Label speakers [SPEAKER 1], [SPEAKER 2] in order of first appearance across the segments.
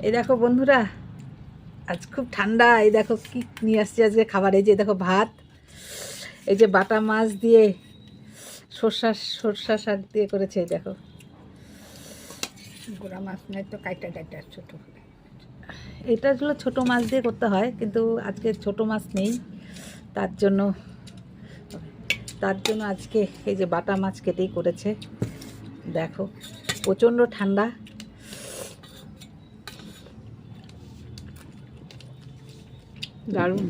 [SPEAKER 1] এই দেখো বন্ধুরা, আজ খুব ঠান্ডা। এই দেখো কি নিয়ে আসছি আজকে খাবার। এই যে দেখো ভাত, এই যে বাটা মাছ দিয়ে সর্ষা শাক দিয়ে করেছে। এই দেখো
[SPEAKER 2] গোড়া মাছ নাই তো কাইটা কাইটা ছোট
[SPEAKER 1] এটা হলো ছোটো মাছ দিয়ে করতে হয়, কিন্তু আজকে ছোটো মাছ নেই, তার জন্য আজকে এই যে বাটা মাছ কেটেই করেছে। দেখো প্রচণ্ড ঠান্ডা। দারুণ।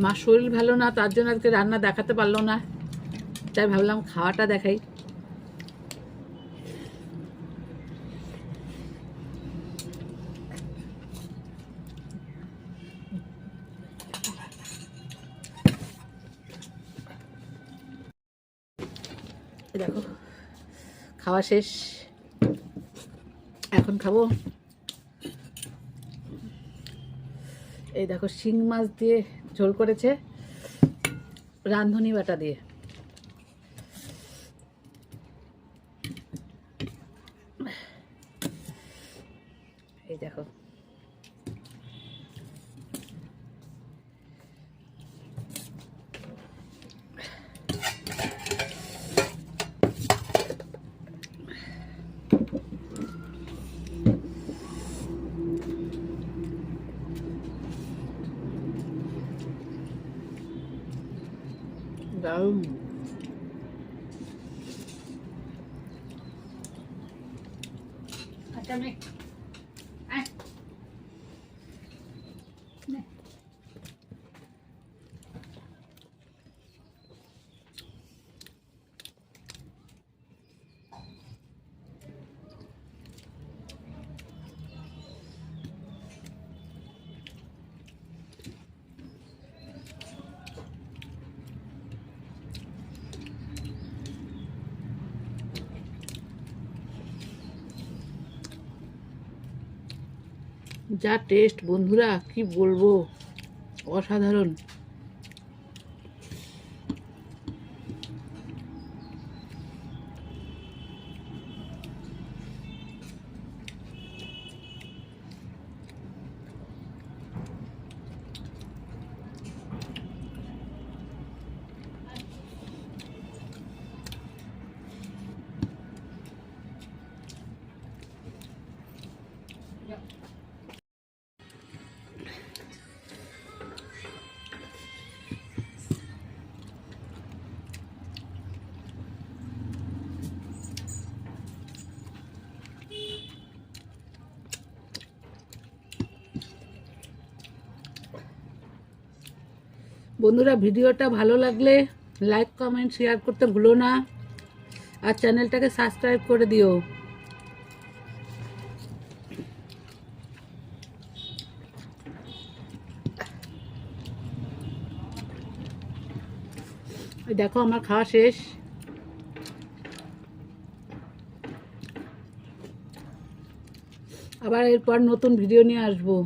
[SPEAKER 1] মার শরীর ভালো না, তার জন্য আজকে রান্না দেখাতে পারলো না, তাই ভাবলাম খাওয়াটা দেখাই। দেখো খাওয়া শেষ, এখন খাবো। এই দেখো শিং মাছ দিয়ে ঝোল করেছে রাঁধুনি বাটা দিয়ে। এই দেখো দারুণ।
[SPEAKER 2] আচ্ছা আমি
[SPEAKER 1] যা টেস্ট বন্ধুরা, কি বলবো, অসাধারণ। বন্ধুরা ভিডিওটা ভালো লাগলে লাইক কমেন্ট শেয়ার করতে ভুলো না, আর চ্যানেলটাকে সাবস্ক্রাইব করে দিও। দেখো আমার খাওয়া শেষ, আবার এরপর নতুন ভিডিও নিয়ে আসবো।